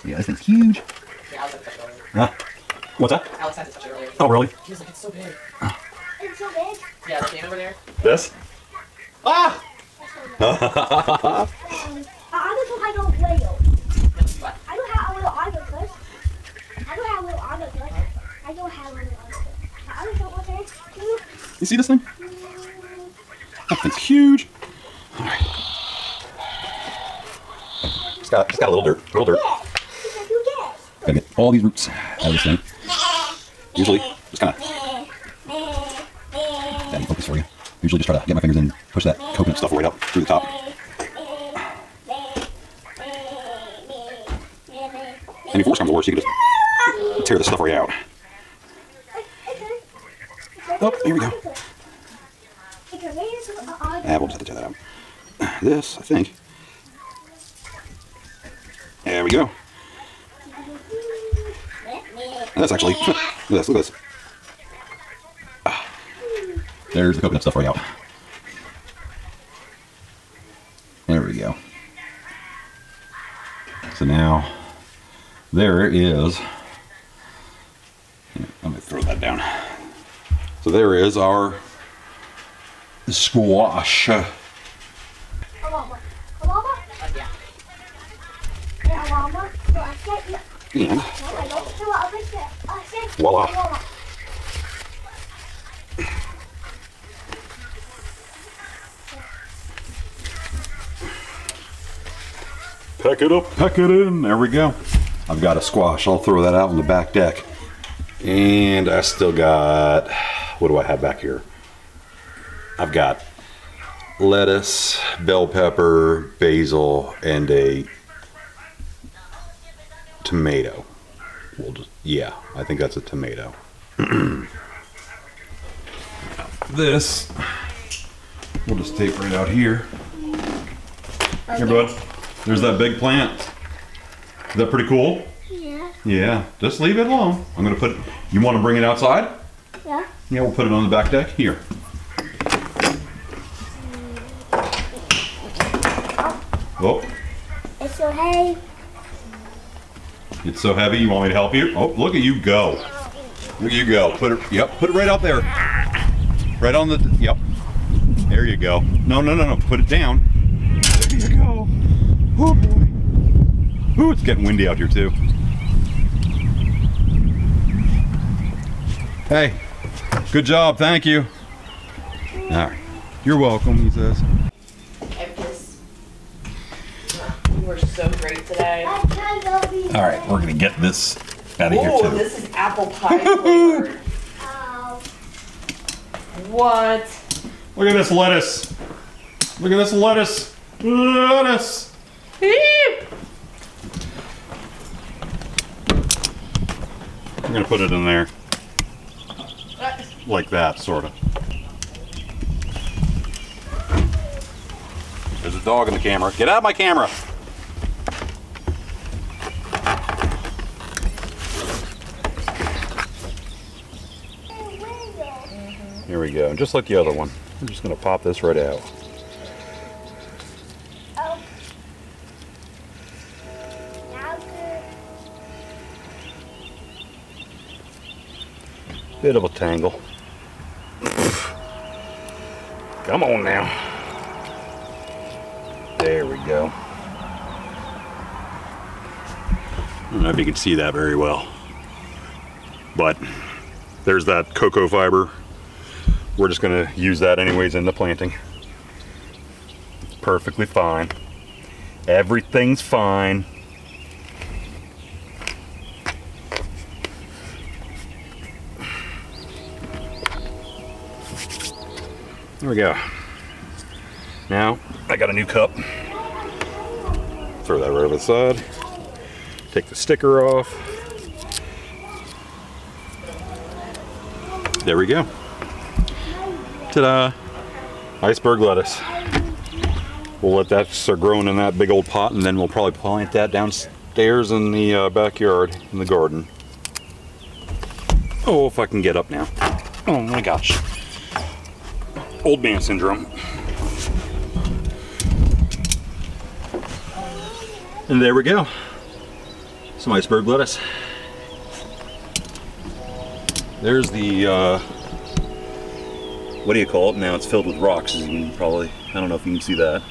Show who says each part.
Speaker 1: Yeah, this thing's huge.
Speaker 2: Yeah, Alex had to touch it earlier.
Speaker 1: Huh? What's that?
Speaker 2: Alex had to touch it earlier.
Speaker 1: Oh, really?
Speaker 2: He was like, it's so big.
Speaker 3: It's so big.
Speaker 2: Yeah, the thing over there.
Speaker 1: This?
Speaker 2: Ah!
Speaker 3: I don't Lego.
Speaker 2: What?
Speaker 3: I don't have a little auto clip. I don't have a little auto clip. I don't have a little auto clip. I don't know what it is.
Speaker 1: You see this thing? That thing's huge. It's got a little dirt.
Speaker 3: You get.
Speaker 1: Gotta get all these roots out of this thing. Usually, just kind of. Daddy, focus for you. Usually, just try to get my fingers in, push that coconut stuff right up through the top. And before it comes to worse, you can just tear the stuff right out. Oh, here we go. Yeah, we'll just have to tear that out. This, I think. There we go. And that's actually, look at this, look at this. There's the coconut stuff right out. There we go. So now, there is, let me throw that down. So there is our squash. And voila. Pack it up, pack it in. There we go. I've got a squash. I'll throw that out on the back deck. And I still got, what do I have back here? I've got lettuce, bell pepper, basil, and a tomato. We'll just, yeah, I think that's a tomato. This, we'll just tape right out here. Here, bud. There's that big plant. Is that pretty cool?
Speaker 3: Yeah.
Speaker 1: Yeah, just leave it alone. I'm gonna put, you wanna bring it outside?
Speaker 3: Yeah.
Speaker 1: Yeah, we'll put it on the back deck. Here. Oh.
Speaker 3: It's so heavy.
Speaker 1: It's so heavy, you want me to help you? Oh, look at you go. Look at you go. Put it, yep, put it right out there. Right on the, yep. There you go. No, no, no, no, put it down. There you go. Oh boy. Ooh, it's getting windy out here too. Hey, good job, thank you. All right, you're welcome, he says.
Speaker 2: You were so great today.
Speaker 1: All right, we're gonna get this out of here
Speaker 2: Oh,
Speaker 1: too.
Speaker 2: this is apple pie flavored. What?
Speaker 1: Look at this lettuce. Look at this lettuce. Lettuce. I'm gonna put it in there. Like that, sort of. There's a dog in the camera. Get out of my camera. Here we go, just like the other one. I'm just gonna pop this right out. Bit of a tangle. Come on now. There we go. I don't know if you can see that very well, but there's that cocoa fiber. We're just gonna use that anyways in the planting. It's perfectly fine. Everything's fine. There we go. Now, I got a new cup. Throw that right over the side. Take the sticker off. There we go. Ta-da! Iceberg lettuce. We'll let that start growing in that big old pot, and then we'll probably plant that downstairs in the backyard, in the garden. Oh, if I can get up now. Oh my gosh. Old man syndrome. And there we go. Some iceberg lettuce. There's the, what do you call it? Now it's filled with rocks, as you can probably, I don't know if you can see that.